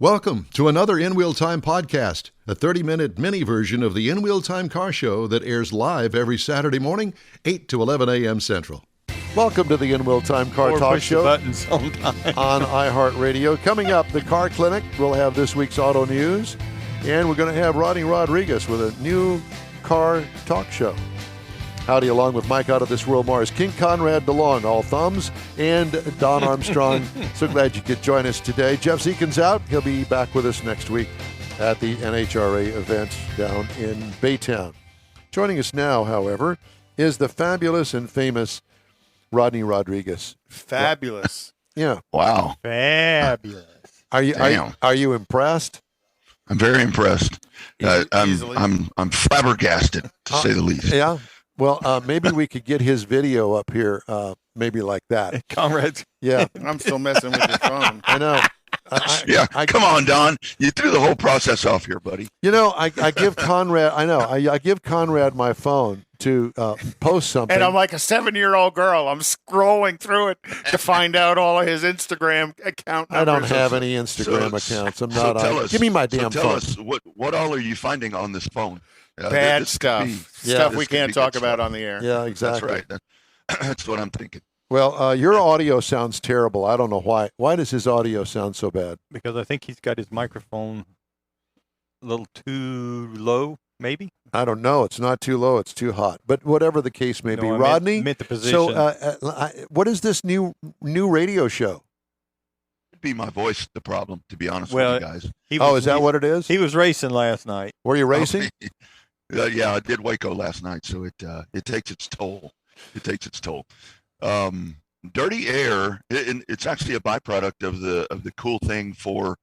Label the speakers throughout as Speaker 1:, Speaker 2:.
Speaker 1: Welcome to another In Wheel Time podcast, a 30-minute mini version of the In Wheel Time car show that airs live every Saturday morning, 8 to 11 a.m. Central. Welcome to the In Wheel Time Car Talk Show on iHeartRadio. Coming up, the Car Clinic. We'll have this week's auto news, and we're going to have Rodney Rodriquez with a new car talk show. Howdy, along with Mike out of This World Mars, King Conrad DeLong, all thumbs, and Don Armstrong. So glad you could join us today. Jeff Zekin's out. He'll be back with us next week at the NHRA event down in Baytown. Joining us now, however, is the fabulous and famous Rodney Rodriquez.
Speaker 2: Fabulous.
Speaker 1: Yeah.
Speaker 3: Wow.
Speaker 2: Fabulous.
Speaker 1: Are you impressed?
Speaker 3: I'm very impressed.
Speaker 2: Easily.
Speaker 3: I'm flabbergasted, to say the least.
Speaker 1: Yeah. Well, maybe we could get his video up here, maybe like that.
Speaker 2: Comrades.
Speaker 1: Yeah.
Speaker 2: I'm still messing with your phone.
Speaker 1: I know.
Speaker 3: Come on, Don. You threw the whole process off here, buddy.
Speaker 1: You know, I give Conrad, I give Conrad my phone to post something.
Speaker 2: And I'm like a 7-year-old girl. I'm scrolling through it to find out all of his Instagram account numbers.
Speaker 1: I don't have any Instagram accounts. I'm not on. Give me my damn phone.
Speaker 3: Tell us, what all are you finding on this phone?
Speaker 2: Bad stuff. Stuff we can't talk about on the air.
Speaker 1: Yeah, exactly.
Speaker 3: That's right. That's what I'm thinking.
Speaker 1: Well, your audio sounds terrible. I don't know why. Why does his audio sound so bad?
Speaker 4: Because I think he's got his microphone a little too low, maybe.
Speaker 1: I don't know. It's not too low. It's too hot. But whatever the case may be, Rodney.
Speaker 4: Meant the position.
Speaker 1: So, what is this new radio show?
Speaker 3: It'd be my voice the problem, to be honest with you guys.
Speaker 1: Is that what it is?
Speaker 4: He was racing last night.
Speaker 1: Were you racing?
Speaker 3: Yeah, I did Waco last night, so it takes its toll. It takes its toll. Dirty air, it's actually a byproduct of the cool thing for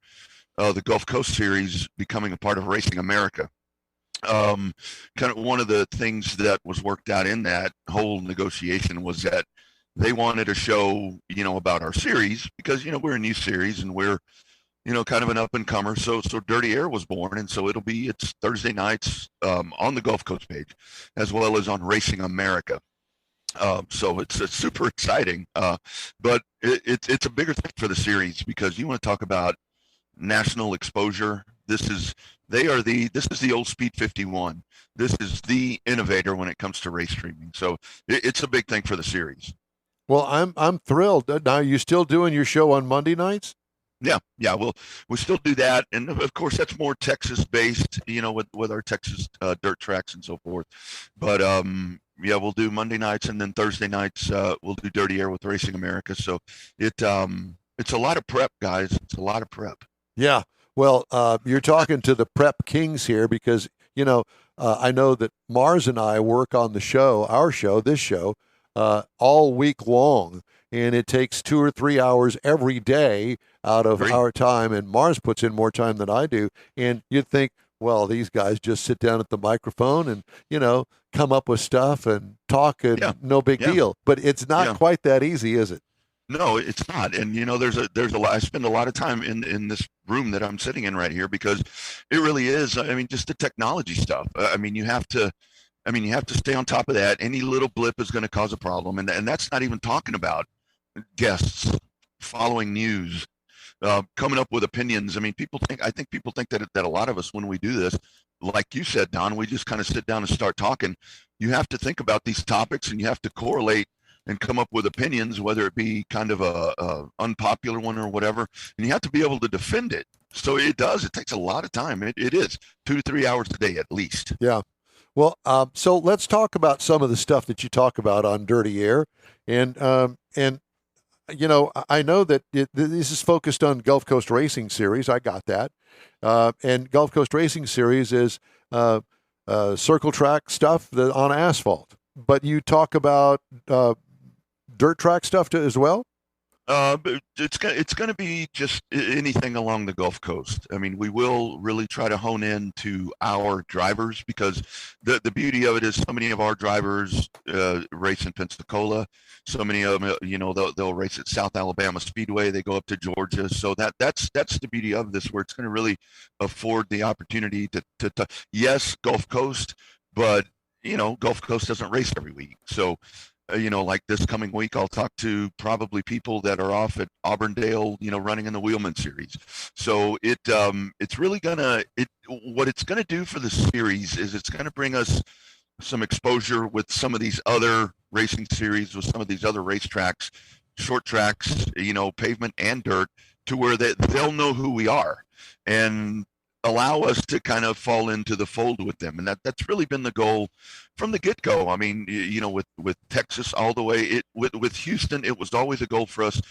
Speaker 3: the Gulf Coast Series becoming a part of Racing America. Kind of one of the things that was worked out in that whole negotiation was that they wanted a show, about our series because, we're a new series and we're, kind of an up-and-comer. So Dirty Air was born, and so it's Thursday nights on the Gulf Coast page as well as on Racing America. So it's super exciting, but it's a bigger thing for the series because you want to talk about national exposure. This is the old Speed 51. This is the innovator when it comes to race streaming. So it's a big thing for the series. Well,
Speaker 1: I'm thrilled. Now, are you still doing your show on Monday nights?
Speaker 3: Yeah. We still do that, and of course that's more Texas-based, with our Texas dirt tracks and so forth. But we'll do Monday nights, and then Thursday nights we'll do Dirty Air with Racing America. So it's a lot of prep, guys. It's a lot of prep.
Speaker 1: Yeah. Well, you're talking to the prep kings here because I know that Mars and I work on this show, all week long. And it takes 2 or 3 hours every day out of our time. And Mars puts in more time than I do. And you'd think, well, these guys just sit down at the microphone and, come up with stuff and talk and no big deal. But it's not quite that easy, is it?
Speaker 3: No, it's not. And, there's a lot. I spend a lot of time in this room that I'm sitting in right here because it really is. I mean, just the technology stuff. You have to stay on top of that. Any little blip is going to cause a problem. And that's not even talking about guests following news, coming up with opinions. I think people think that a lot of us, when we do this, like you said, Don, we just kind of sit down and start talking. You have to think about these topics and you have to correlate and come up with opinions, whether it be kind of a unpopular one or whatever, and you have to be able to defend it. So it takes a lot of time. It is 2 to 3 hours a day at least.
Speaker 1: Yeah. Well, so let's talk about some of the stuff that you talk about on Dirty Air, and I know that this is focused on Gulf Coast Racing Series. I got that. And Gulf Coast Racing Series is circle track stuff on asphalt. But you talk about dirt track stuff as well?
Speaker 3: It's going to be just anything along the Gulf Coast. We will really try to hone in to our drivers because the beauty of it is so many of our drivers race in Pensacola. So many of them, they'll race at South Alabama Speedway. They go up to Georgia. So that's the beauty of this, where it's going to really afford the opportunity to yes, Gulf Coast, but Gulf Coast doesn't race every week. So like this coming week, I'll talk to probably people that are off at Auburndale, running in the Wheelman Series. So it's really what it's gonna do for the series is it's gonna bring us some exposure with some of these other racing series, with some of these other racetracks, short tracks, pavement and dirt, to where they'll know who we are and allow us to kind of fall into the fold with them. And that's really been the goal from the get-go. I mean, with Texas all the way, with Houston, it was always a goal for us,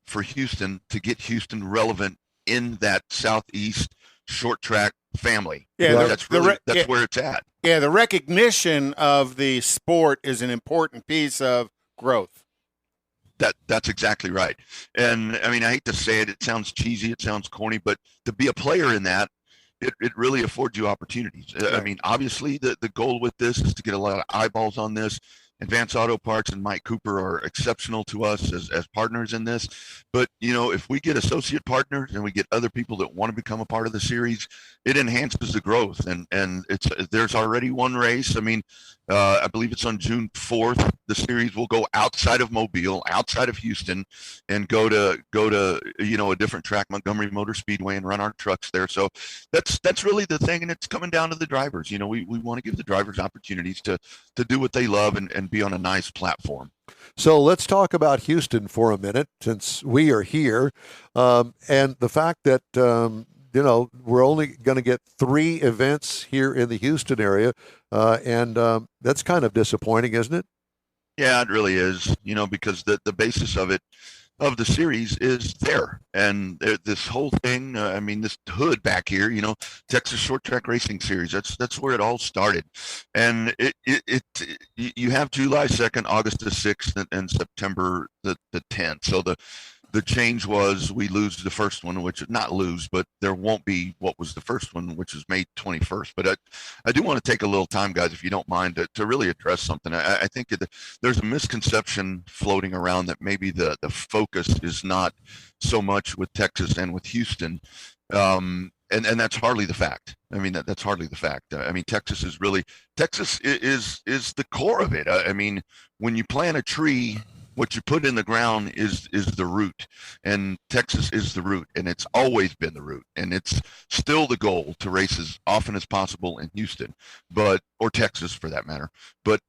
Speaker 3: for Houston, to get Houston relevant in that Southeast short track family.
Speaker 2: Yeah,
Speaker 3: that's where it's at.
Speaker 2: Yeah, the recognition of the sport is an important piece of growth.
Speaker 3: That's exactly right. And I mean, I hate to say it, it sounds cheesy, it sounds corny, but to be a player in that, it really affords you opportunities. Right. I mean, obviously the goal with this is to get a lot of eyeballs on this. Advanced Auto Parts and Mike Cooper are exceptional to us as partners in this. But, if we get associate partners and we get other people that want to become a part of the series, it enhances the growth. And there's already one race. I mean, I believe it's on June 4th. The series will go outside of Mobile, outside of Houston, and go to a different track, Montgomery Motor Speedway, and run our trucks there. So that's really the thing, and it's coming down to the drivers. We want to give the drivers opportunities to do what they love and be on a nice platform.
Speaker 1: So let's talk about Houston for a minute, since we are here, and the fact that we're only going to get 3 events here in the Houston area, and that's kind of disappointing, isn't it?
Speaker 3: Yeah, it really is. Because the basis of the series is there, and this whole thing. This hood back here, Texas Short Track Racing Series. That's where it all started, and you have July 2nd, August the 6th, and September the 10th. So the change was we lose the first one, which not lose, but there won't be what was the first one, which is May 21st. But I do want to take a little time, guys, if you don't mind, to really address something. I think there's a misconception floating around that maybe the focus is not so much with Texas and with Houston. And that's hardly the fact. I mean, that's hardly the fact. I mean, Texas is the core of it. I mean, when you plant a tree, what you put in the ground is the root, and Texas is the root, and it's always been the root, and it's still the goal to race as often as possible in Houston, or Texas for that matter. But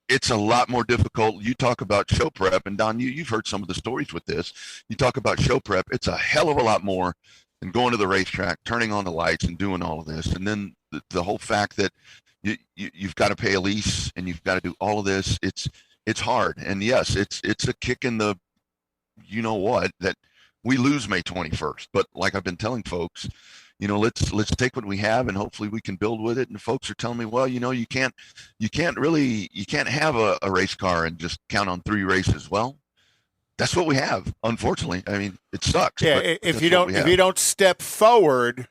Speaker 3: it's a lot more difficult. You talk about show prep, and Don, you've heard some of the stories with this. You talk about show prep. It's a hell of a lot more than going to the racetrack, turning on the lights, and doing all of this, and then the whole fact that you've got to pay a lease and you've got to do all of this. It's hard, and yes, it's a kick in the, that we lose May 21st. But like I've been telling folks, let's take what we have, and hopefully we can build with it. And folks are telling me, well, you can't have a race car and just count on 3 races. Well, that's what we have, unfortunately. I mean, it sucks.
Speaker 2: Yeah, if you don't step forward,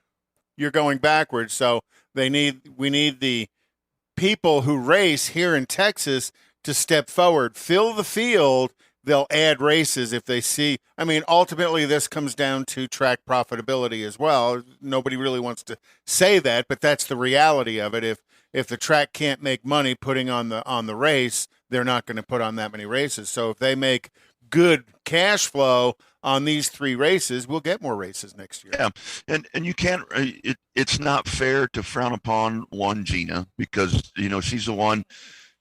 Speaker 2: you're going backwards. So we need the people who race here in Texas to step forward, fill the field. They'll add races if they see. I mean, ultimately, this comes down to track profitability as well. Nobody really wants to say that, but that's the reality of it. If the track can't make money putting on the race, they're not going to put on that many races. So if they make good cash flow on these 3 races, we'll get more races next year.
Speaker 3: Yeah, and you can't. It's not fair to frown upon one Gina, because she's the one.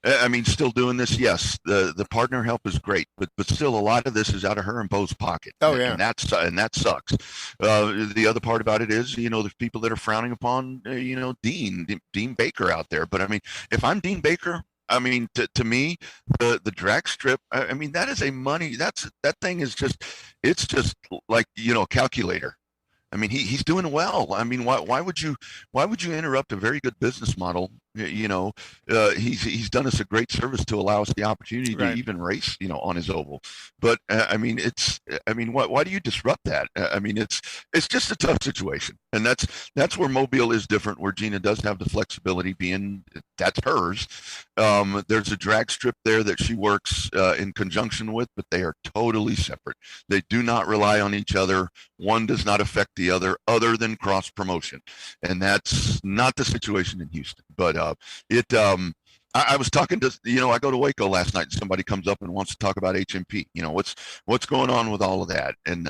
Speaker 3: I mean, still doing this, yes. The partner help is great, but still, a lot of this is out of her and Bo's pocket.
Speaker 2: Oh yeah,
Speaker 3: and that sucks. The other part about it is, there's people that are frowning upon, Dean Baker out there. But I mean, if I'm Dean Baker, I mean, to me, the drag strip, I mean, that is a money. That thing is it's just like a calculator. I mean, he's doing well. I mean, why would you interrupt a very good business model? He's done us a great service to allow us the opportunity to even race, on his oval. But I mean, why do you disrupt that? I mean, it's just a tough situation, and that's where Mobile is different. Where Gina does have the flexibility, being that's hers. There's a drag strip there that she works in conjunction with, but they are totally separate. They do not rely on each other. One does not affect the other than cross promotion, and that's not the situation in Houston. But I was talking to, I go to Waco last night and somebody comes up and wants to talk about HMP. What's going on with all of that? And,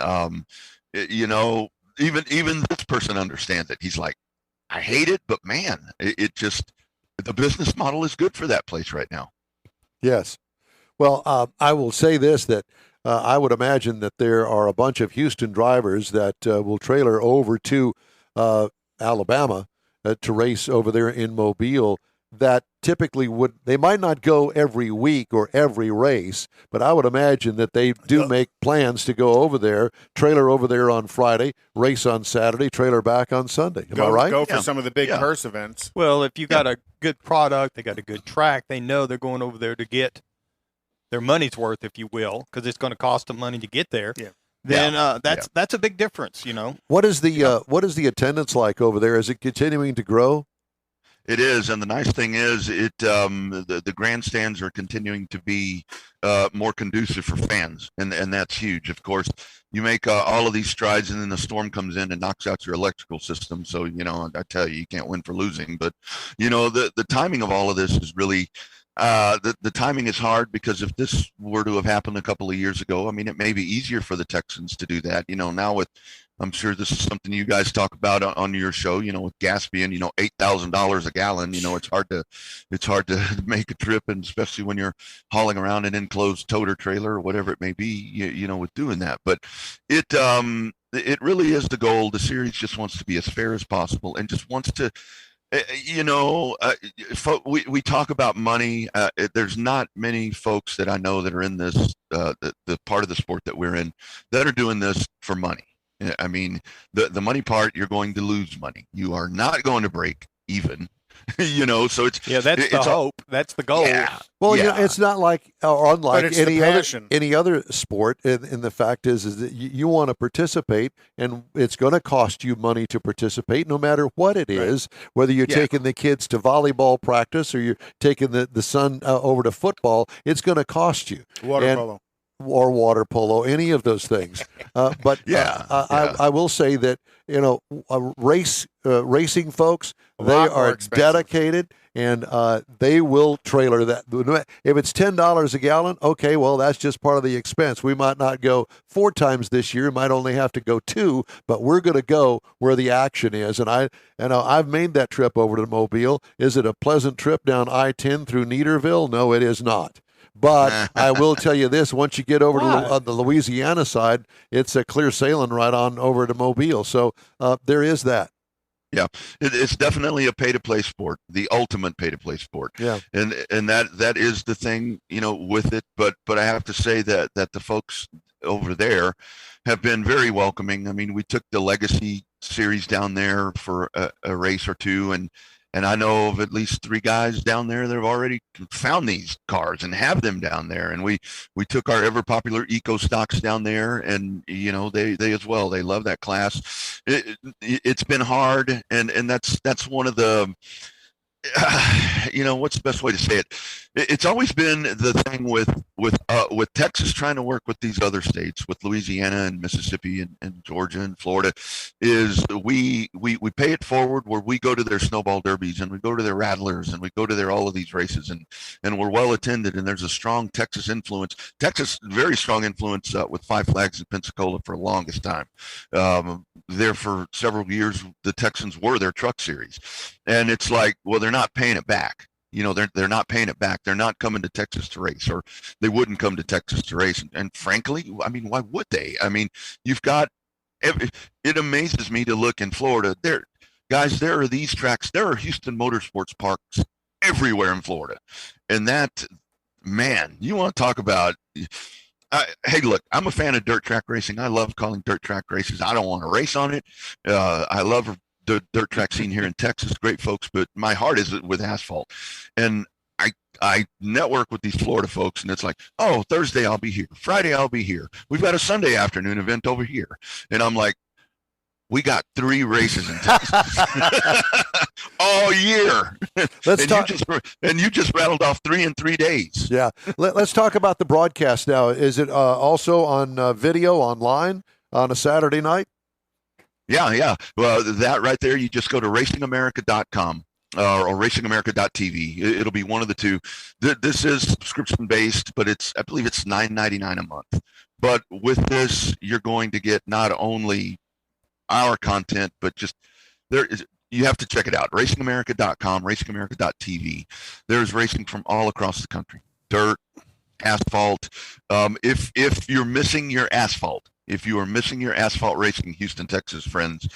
Speaker 3: even this person understands it. He's like, I hate it, but man, it just, the business model is good for that place right now.
Speaker 1: Yes. Well, I will say this, that I would imagine that there are a bunch of Houston drivers that will trailer over to Alabama to race over there in Mobile that typically they might not go every week or every race, but I would imagine that they do make plans to go over there, trailer over there on Friday, race on Saturday, trailer back on Sunday. Am I right?
Speaker 2: Go for some of the big purse events.
Speaker 4: Well, if you got a good product, they got a good track, they know they're going over there to get their money's worth, if you will, because it's going to cost them money to get there.
Speaker 2: Yeah.
Speaker 4: Then that's a big difference,
Speaker 1: What is the attendance like over there? Is it continuing to grow?
Speaker 3: It is, and the nice thing is, the grandstands are continuing to be more conducive for fans, and that's huge. Of course, you make all of these strides, and then the storm comes in and knocks out your electrical system. So I tell you, you can't win for losing. But the timing of all of this is really. The timing is hard because if this were to have happened a couple of years ago, I mean, it may be easier for the Texans to do that. Now I'm sure this is something you guys talk about on your show, with gas being, $8,000 a gallon, it's hard to make a trip, and especially when you're hauling around an enclosed toter trailer or whatever it may be, with doing that. But it really is the goal. The series just wants to be as fair as possible and just wants to, we talk about money. There's not many folks that I know that are in this, the part of the sport that we're in, that are doing this for money. I mean, the money part, you're going to lose money. You are not going to break even. So it's
Speaker 4: that's the hope. That's the goal.
Speaker 3: Yeah.
Speaker 1: Well, it's not like or unlike any other sport. And the fact is that you want to participate, and it's going to cost you money to participate, no matter what it is. Whether you're taking the kids to volleyball practice or you're taking the son over to football, it's going to cost you. Or water polo, any of those things. But I will say that racing folks, they are dedicated, and they will trailer that. If it's $10 a gallon, okay, well, that's just part of the expense. We might not go 4 times this year, might only have to go 2, but we're going to go where the action is. And I've made that trip over to Mobile. Is it a pleasant trip down I-10 through Neaterville? No, it is not. But I will tell you this, once you get over to the Louisiana side, it's a clear sailing right on over to Mobile. So there is that.
Speaker 3: Yeah, it's definitely a pay-to-play sport, the ultimate pay-to-play sport.
Speaker 1: Yeah,
Speaker 3: and that is the thing, with it. But I have to say that the folks over there have been very welcoming. I mean, we took the Legacy Series down there for a race or two, and I know of at least 3 guys down there that have already found these cars and have them down there. And we took our ever popular Eco Stocks down there, and they as well. They love that class. It's been hard, and that's one of the. What's the best way to say it? It's always been the thing with Texas trying to work with these other states, with Louisiana and Mississippi and Georgia and Florida, is we pay it forward, where we go to their snowball derbies and we go to their rattlers and we go to their all of these races, and we're well attended, and there's a strong Texas influence. Texas, very strong influence with Five Flags in Pensacola for the longest time. There for several years, the Texans were their truck series, and it's like, well, they're not paying it back. They're not paying it back. They're not coming to Texas to race, or they wouldn't come to Texas to race. And frankly, I mean, why would they? I mean, you've got. It amazes me to look in Florida. There are these tracks. There are Houston Motorsports parks everywhere in Florida, and that, man, you want to talk about. Hey, look, I'm a fan of dirt track racing. I love calling dirt track races. I don't want to race on it. I love the dirt track scene here in Texas. Great folks, but my heart is with asphalt. And I network with these Florida folks, and it's like, oh, Thursday I'll be here. Friday I'll be here. We've got a Sunday afternoon event over here. And I'm like, we got 3 races in Texas all year. You just rattled off 3 in 3 days.
Speaker 1: Yeah. Let's talk about the broadcast now. Is it also on video online on a Saturday night?
Speaker 3: Yeah. Well, that right there, you just go to racingamerica.com. or racingamerica.tv. It'll be one of the two. This is subscription based, but I believe it's $9.99 a month. But with this, you're going to get not only our content, but just you have to check it out. Racingamerica.com, racingamerica.tv. There's racing from all across the country. Dirt, asphalt. If you're missing your asphalt, if you are missing your asphalt racing, Houston, Texas friends,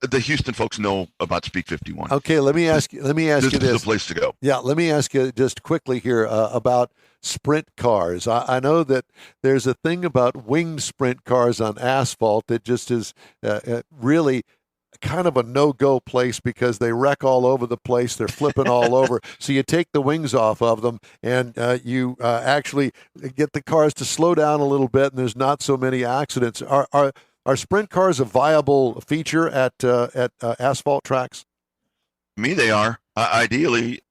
Speaker 3: the Houston folks know about Speak 51.
Speaker 1: Okay, let me ask you this.
Speaker 3: This is the place to go.
Speaker 1: Yeah, let me ask you just quickly here about sprint cars. I know that there's a thing about winged sprint cars on asphalt that just is really kind of a no-go place because they wreck all over the place. They're flipping all over. So you take the wings off of them, and you actually get the cars to slow down a little bit, and there's not so many accidents. Are sprint cars a viable feature at asphalt tracks?
Speaker 3: To me, they are. Ideally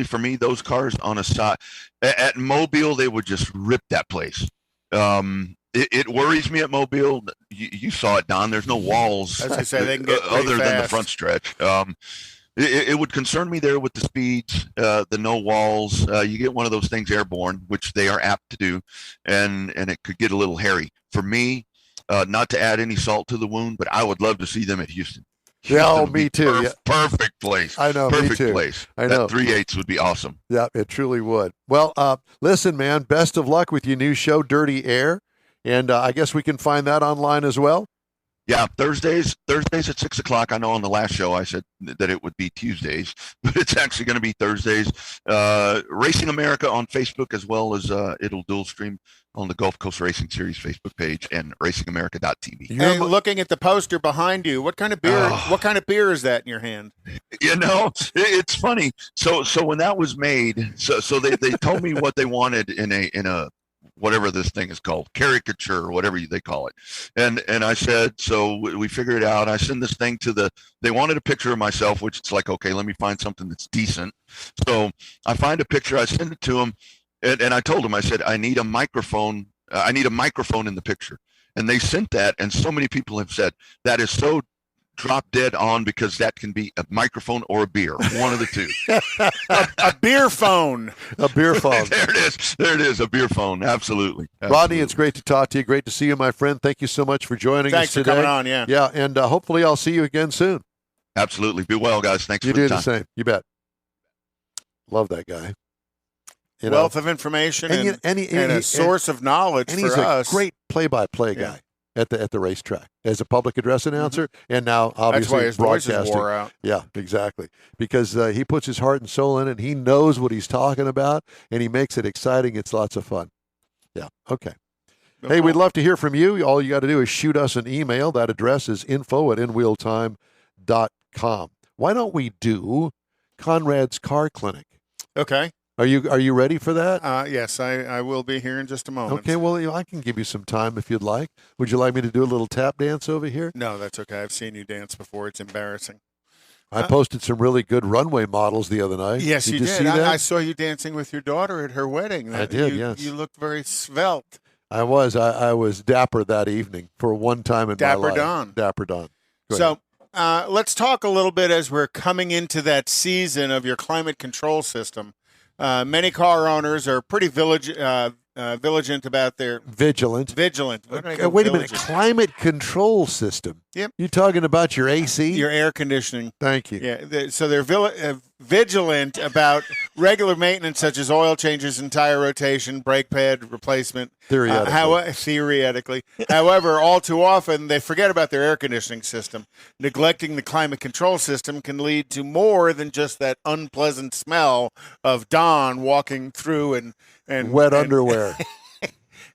Speaker 3: for me, those cars on a side at Mobile, they would just rip that place. It worries me at Mobile. You saw it, Don. There's no walls.
Speaker 2: As I say, they can get
Speaker 3: other
Speaker 2: fast.
Speaker 3: Than the front stretch. It would concern me there with the speeds, the no walls. You get one of those things airborne, which they are apt to do, and it could get a little hairy. For me, not to add any salt to the wound, but I would love to see them at Houston.
Speaker 1: Yeah, me too.
Speaker 3: Perfect place.
Speaker 1: I know,
Speaker 3: perfect
Speaker 1: me too.
Speaker 3: place.
Speaker 1: I know.
Speaker 3: That 3/8 would be awesome.
Speaker 1: Yeah, it truly would. Well, listen, man, best of luck with your new show, Dirty Air. And I guess we can find that online as well.
Speaker 3: Yeah, Thursdays at 6:00. I know on the last show I said that it would be Tuesdays, but it's actually going to be Thursdays. Racing America on Facebook, as well as it'll dual stream on the Gulf Coast Racing Series Facebook page and racingamerica.tv.
Speaker 2: And looking at the poster behind you, what kind of beer? What kind of beer is that in your hand?
Speaker 3: It's funny. So when that was made, so they told me what they wanted in a whatever this thing is called, caricature or whatever they call it. And I said, so we figured it out. I send this thing they wanted a picture of myself, which it's like, okay, let me find something that's decent. So I find a picture, I send it to them. And I told them, I said, I need a microphone. I need a microphone in the picture. And they sent that. And so many people have said that is so drop dead on, because that can be a microphone or a beer, one of the two.
Speaker 2: a beer phone.
Speaker 1: A beer phone.
Speaker 3: There it is. A beer phone. Absolutely.
Speaker 1: Rodney, it's great to talk to you. Great to see you, my friend. Thank you so much for joining us today.
Speaker 2: Thanks for coming on. Yeah.
Speaker 1: Yeah. And hopefully I'll see you again soon.
Speaker 3: Absolutely. Be well, guys. Thanks
Speaker 1: you
Speaker 3: for the time.
Speaker 1: You do the same. You bet. Love that guy.
Speaker 2: Wealth of information and a source of knowledge for us.
Speaker 1: And he's a great play-by-play guy at the racetrack as a public address announcer, and now obviously
Speaker 2: that's why his
Speaker 1: broadcasting.
Speaker 2: voice is wore out.
Speaker 1: Yeah, exactly. Because he puts his heart and soul in it. And he knows what he's talking about, and he makes it exciting. It's lots of fun. Yeah. Okay. Hey, we'd love to hear from you. All you got to do is shoot us an email. That address is info@inwheeltime.com. Why don't we do Conrad's Car Clinic?
Speaker 2: Okay.
Speaker 1: Are you ready for that?
Speaker 2: Yes, I will be here in just a moment.
Speaker 1: Okay, well, I can give you some time if you'd like. Would you like me to do a little tap dance over here?
Speaker 2: No, that's okay. I've seen you dance before. It's embarrassing.
Speaker 1: I posted some really good runway models the other night.
Speaker 2: Yes, you did.
Speaker 1: See that?
Speaker 2: I saw you dancing with your daughter at her wedding.
Speaker 1: I did, yes.
Speaker 2: You looked very svelte.
Speaker 1: I was. I was dapper that evening for one time in my life. Dapper Don.
Speaker 2: So let's talk a little bit as we're coming into that season of your climate control system. Many car owners are pretty vigilant about their
Speaker 1: vigilant.
Speaker 2: Wait
Speaker 1: a minute, climate control system.
Speaker 2: Yep.
Speaker 1: You talking about your AC?
Speaker 2: Your air conditioning.
Speaker 1: Thank you.
Speaker 2: Yeah. So they're vigilant about regular maintenance, such as oil changes and tire rotation, brake pad replacement.
Speaker 1: Theoretically.
Speaker 2: However, all too often they forget about their air conditioning system. Neglecting the climate control system can lead to more than just that unpleasant smell of Don walking through and
Speaker 1: wet underwear.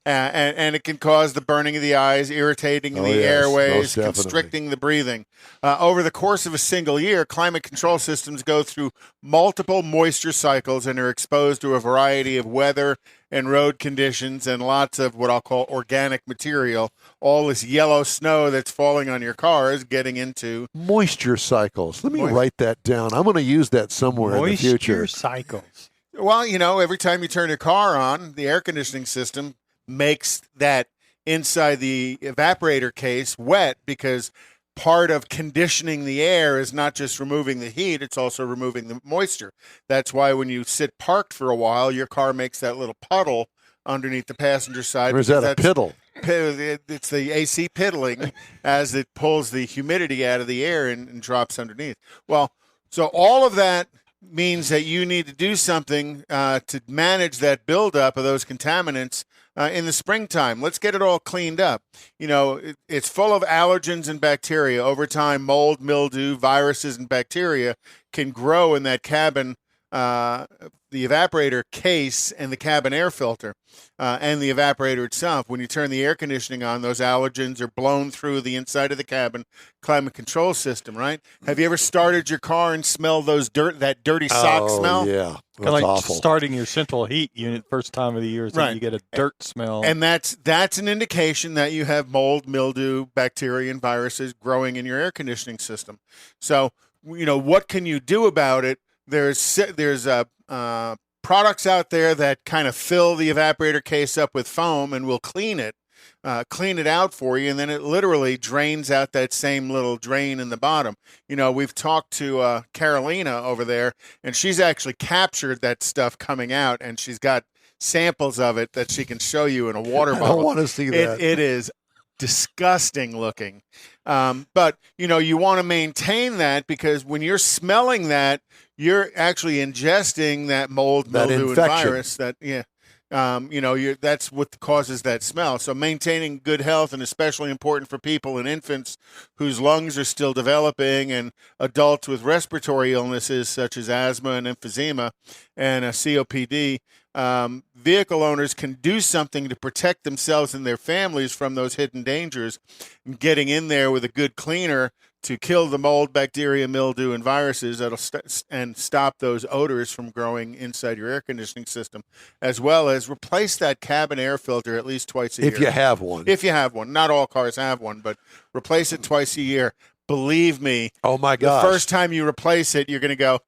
Speaker 2: And it can cause the burning of the eyes, irritating the airways, constricting the breathing. Over the course of a single year, climate control systems go through multiple moisture cycles and are exposed to a variety of weather and road conditions and lots of what I'll call organic material. All this yellow snow that's falling on your cars getting into
Speaker 1: moisture cycles. Let me write that down. I'm going to use that somewhere in the future.
Speaker 4: Moisture cycles.
Speaker 2: Well, every time you turn your car on, the air conditioning system makes that inside the evaporator case wet because part of conditioning the air is not just removing the heat, it's also removing the moisture. That's why when you sit parked for a while, your car makes that little puddle underneath the passenger side.
Speaker 1: Or is that a piddle?
Speaker 2: It's the AC piddling as it pulls the humidity out of the air and drops underneath. Well, so all of that means that you need to do something to manage that buildup of those contaminants in the springtime. Let's get it all cleaned up. It's full of allergens and bacteria. Over time, mold, mildew, viruses, and bacteria can grow in that cabin, the evaporator case and the cabin air filter and the evaporator itself. When you turn the air conditioning on, those allergens are blown through the inside of the cabin climate control system, right? Have you ever started your car and smelled that dirty sock smell?
Speaker 1: Yeah.
Speaker 4: Kind of like
Speaker 1: awful.
Speaker 4: starting your central heat unit first time of the year, so
Speaker 2: Right.
Speaker 4: you get a dirt smell.
Speaker 2: And that's an indication that you have mold, mildew, bacteria, and viruses growing in your air conditioning system. So, what can you do about it? There's products out there that kind of fill the evaporator case up with foam and will clean it out for you, and then it literally drains out that same little drain in the bottom. We've talked to Carolina over there, and she's actually captured that stuff coming out, and she's got samples of it that she can show you in a water bottle.
Speaker 1: I don't want to see that.
Speaker 2: It is disgusting looking. But, you want to maintain that, because when you're smelling that, you're actually ingesting that mold,
Speaker 1: That
Speaker 2: mildew, and
Speaker 1: infection.
Speaker 2: virus. That's what causes that smell. So maintaining good health, and especially important for people and infants whose lungs are still developing, and adults with respiratory illnesses such as asthma and emphysema and COPD. Vehicle owners can do something to protect themselves and their families from those hidden dangers, getting in there with a good cleaner to kill the mold, bacteria, mildew, and viruses that'll and stop those odors from growing inside your air conditioning system, as well as replace that cabin air filter at least twice a year.
Speaker 1: If you have one.
Speaker 2: If you have one. Not all cars have one, but replace it twice a year. Believe me,
Speaker 1: Oh, my gosh.
Speaker 2: the first time you replace it, you're going to go,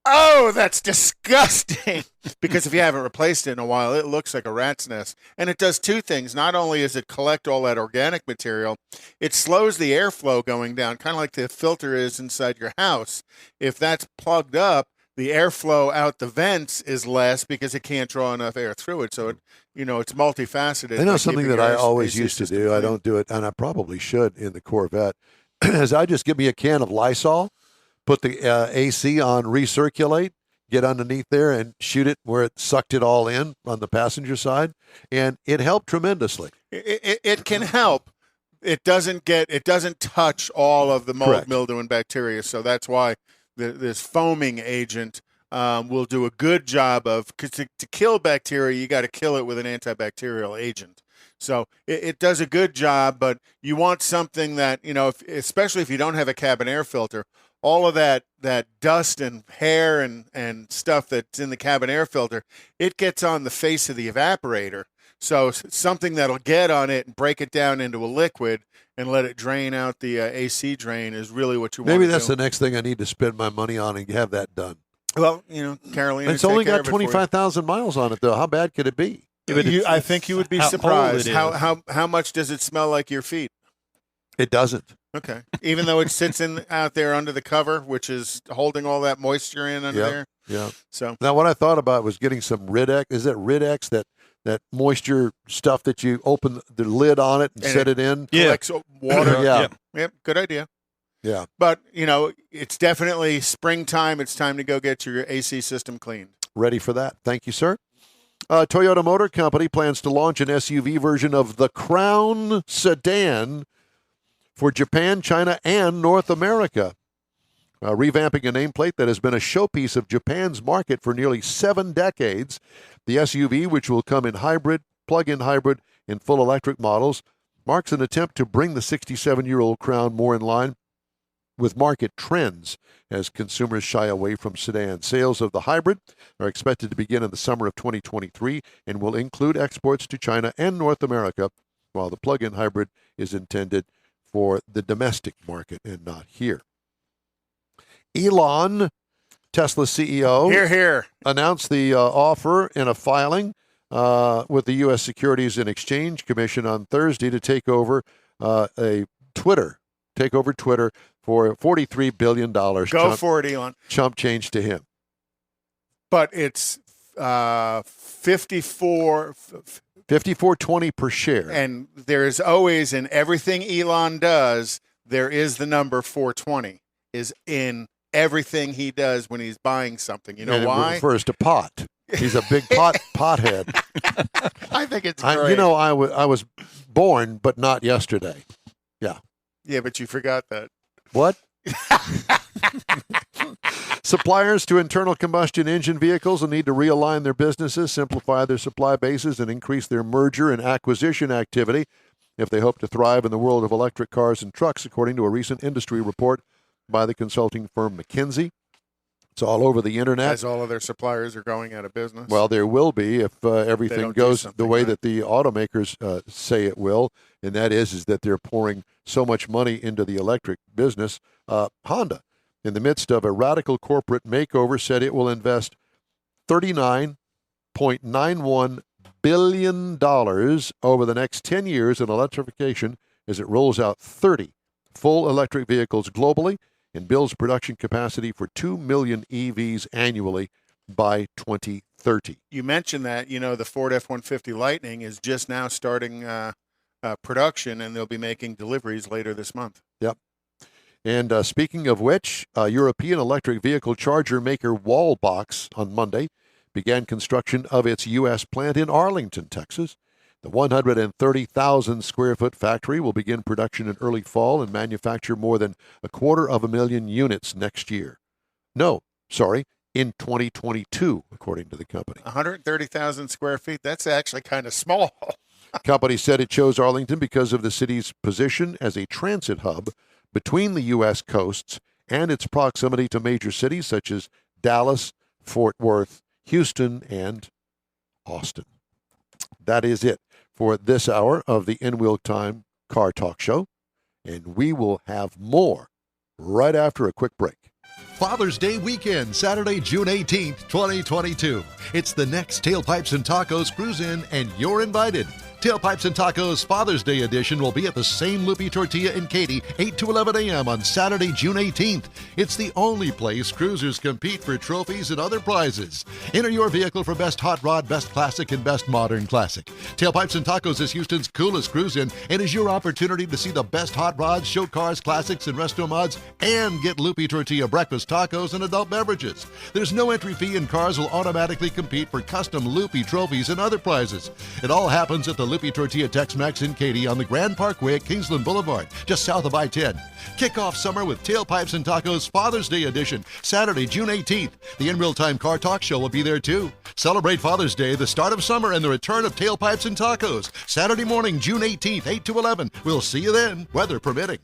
Speaker 2: oh, that's disgusting. Because if you haven't replaced it in a while, it looks like a rat's nest. And it does two things. Not only does it collect all that organic material, it slows the airflow going down, kind of like the filter is inside your house. If that's plugged up, the airflow out the vents is less because it can't draw enough air through it. So, it's multifaceted.
Speaker 1: I know
Speaker 2: by
Speaker 1: something
Speaker 2: keeping
Speaker 1: that
Speaker 2: your
Speaker 1: I always
Speaker 2: AC
Speaker 1: used to
Speaker 2: system
Speaker 1: do. I
Speaker 2: clean.
Speaker 1: don't do it, and I probably should in the Corvette, is I just give me a can of Lysol, put the AC on recirculate, get underneath there and shoot it where it sucked it all in on the passenger side, and it helped tremendously.
Speaker 2: It can help. It doesn't touch all of the mold,
Speaker 1: Correct.
Speaker 2: mildew, and bacteria. So that's why this foaming agent will do a good job of, because to kill bacteria, you got to kill it with an antibacterial agent. So it does a good job, but you want something that, especially if you don't have a cabin air filter, all of that dust and hair and stuff that's in the cabin air filter, it gets on the face of the evaporator. So something that'll get on it and break it down into a liquid and let it drain out the AC drain is really what you want.
Speaker 1: Maybe
Speaker 2: to
Speaker 1: that's
Speaker 2: do.
Speaker 1: the next thing I need to spend my money on and have that done.
Speaker 2: Well, Carolina,
Speaker 1: It's
Speaker 2: take
Speaker 1: only
Speaker 2: care
Speaker 1: got
Speaker 2: of it for you.
Speaker 1: 25,000 miles on it, though. How bad could it be?
Speaker 4: Yeah, but
Speaker 2: I think you would be
Speaker 4: how old
Speaker 2: surprised.
Speaker 4: it is.
Speaker 2: How much does it smell like your feet?
Speaker 1: It doesn't.
Speaker 2: Okay. Even though it sits out there under the cover, which is holding all that moisture in under
Speaker 1: Yep.
Speaker 2: there.
Speaker 1: Yeah.
Speaker 2: So
Speaker 1: Now, what I thought about was getting some Rid-X. Is it Rid-X, that moisture stuff that you open the lid on it and
Speaker 2: And
Speaker 1: set it in?
Speaker 4: Yeah.
Speaker 2: collects water.
Speaker 1: Yeah.
Speaker 2: Yep. Good idea.
Speaker 1: Yeah.
Speaker 2: But, it's definitely springtime. It's time to go get your AC system cleaned.
Speaker 1: Ready for that. Thank you, sir. Toyota Motor Company plans to launch an SUV version of the Crown sedan for Japan, China, and North America. Revamping a nameplate that has been a showpiece of Japan's market for nearly 7 decades, the SUV, which will come in hybrid, plug-in hybrid, and full electric models, marks an attempt to bring the 67-year-old Crown more in line with market trends as consumers shy away from sedans. Sales of the hybrid are expected to begin in the summer of 2023 and will include exports to China and North America, while the plug-in hybrid is intended for the domestic market and not here. Elon, Tesla CEO,
Speaker 2: Here.
Speaker 1: announced the offer in a filing with the U.S. Securities and Exchange Commission on Thursday to take over a Twitter take over Twitter for $43 billion.
Speaker 2: Go for it, Elon.
Speaker 1: Chump change to him.
Speaker 2: But it's
Speaker 1: 54.20 per share.
Speaker 2: And there is always, in everything Elon does, there is the number 420 is in everything he does when he's buying something. You know
Speaker 1: and
Speaker 2: why?
Speaker 1: It refers to pot. He's a big pothead.
Speaker 2: I think it's great.
Speaker 1: I was born, but not yesterday. Yeah.
Speaker 2: Yeah, but you forgot that.
Speaker 1: What? Suppliers to internal combustion engine vehicles will need to realign their businesses, simplify their supply bases, and increase their merger and acquisition activity if they hope to thrive in the world of electric cars and trucks, according to a recent industry report by the consulting firm McKinsey. It's all over the internet.
Speaker 2: As all of their suppliers are going out of business.
Speaker 1: Well, there will be if everything goes the way
Speaker 2: right.
Speaker 1: that the automakers say it will, and that is that they're pouring so much money into the electric business. Honda, in the midst of a radical corporate makeover, said it will invest $39.91 billion over the next 10 years in electrification as it rolls out 30 full electric vehicles globally and builds production capacity for 2 million EVs annually by 2030.
Speaker 2: You mentioned that, the Ford F-150 Lightning is just now starting production, and they'll be making deliveries later this month.
Speaker 1: Yep. And speaking of which, European electric vehicle charger maker Wallbox on Monday began construction of its U.S. plant in Arlington, Texas. The 130,000 square foot factory will begin production in early fall and manufacture more than 250,000 units next year. In 2022, according to the company.
Speaker 2: 130,000 square feet, that's actually kind of small.
Speaker 1: Company said it chose Arlington because of the city's position as a transit hub between the U.S. coasts and its proximity to major cities such as Dallas, Fort Worth, Houston, and Austin. That is it for this hour of the In Wheel Time Car Talk Show, and we will have more right after a quick break.
Speaker 5: Father's Day weekend, Saturday, June 18th, 2022. It's the next Tailpipes and Tacos Cruise In, and you're invited. Tailpipes and Tacos Father's Day edition will be at the same Loopy Tortilla in Katy, 8 to 11 a.m. on Saturday, June 18th. It's the only place cruisers compete for trophies and other prizes. Enter your vehicle for Best Hot Rod, Best Classic, and Best Modern Classic. Tailpipes and Tacos is Houston's coolest cruise-in and is your opportunity to see the best hot rods, show cars, classics, and resto mods, and get Loopy Tortilla breakfast tacos and adult beverages. There's no entry fee, and cars will automatically compete for custom Loopy trophies and other prizes. It all happens at the Loopy Tortilla Tex-Mex in Katy on the Grand Parkway at Kingsland Boulevard, just south of I-10. Kick off summer with Tailpipes and Tacos Father's Day edition, Saturday, June 18th. The In Real Time Car Talk Show will be there too. Celebrate Father's Day, the start of summer, and the return of Tailpipes and Tacos. Saturday morning, June 18th, 8 to 11. We'll see you then, weather permitting.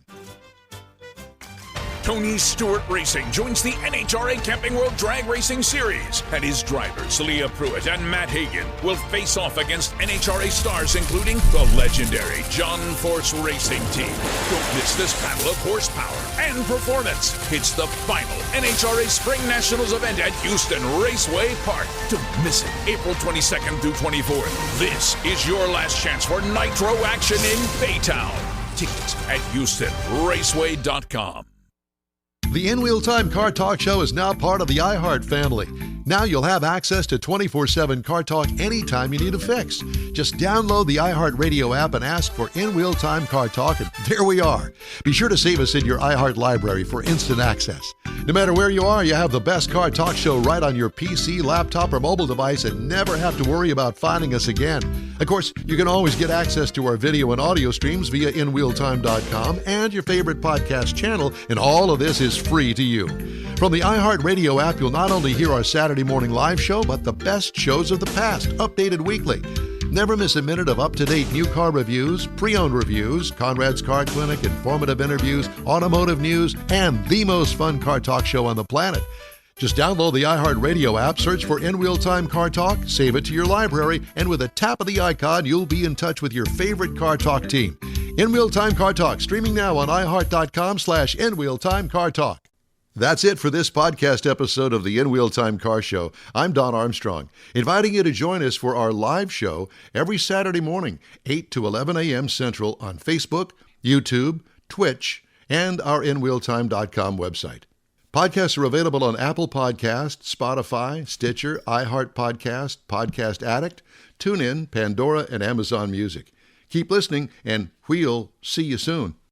Speaker 6: Tony Stewart Racing joins the NHRA Camping World Drag Racing Series, and his drivers, Leah Pruitt and Matt Hagan, will face off against NHRA stars including the legendary John Force Racing Team. Don't miss this battle of horsepower and performance. It's the final NHRA Spring Nationals event at Houston Raceway Park. Don't miss it, April 22nd through 24th. This is your last chance for nitro action in Baytown. Tickets at HoustonRaceway.com.
Speaker 5: The In Wheel Time Car Talk Show is now part of the iHeart family. Now you'll have access to 24/7 Car Talk anytime you need a fix. Just download the iHeart Radio app and ask for In Wheel Time Car Talk, and there we are. Be sure to save us in your iHeart library for instant access. No matter where you are, you have the best Car Talk Show right on your PC, laptop, or mobile device and never have to worry about finding us again. Of course, you can always get access to our video and audio streams via InWheelTime.com and your favorite podcast channel, and all of this is free to you. From the iHeart Radio app, you'll not only hear our Saturday morning live show, but the best shows of the past, updated weekly. Never miss a minute of up-to-date new car reviews, pre-owned reviews, Conrad's Car Clinic, informative interviews, automotive news, and the most fun car talk show on the planet. Just download the iHeart Radio app, search for In Wheel Time Car Talk, save it to your library, and with a tap of the icon, you'll be in touch with your favorite Car Talk team. In Wheel Time Car Talk, streaming now on iHeart.com/In Wheel Time Car Talk. That's it for this podcast episode of the In Wheel Time Car Show. I'm Don Armstrong, inviting you to join us for our live show every Saturday morning, 8 to 11 a.m. Central on Facebook, YouTube, Twitch, and our InWheelTime.com website. Podcasts are available on Apple Podcasts, Spotify, Stitcher, iHeart Podcast, Podcast Addict, TuneIn, Pandora, and Amazon Music. Keep listening, and we'll see you soon.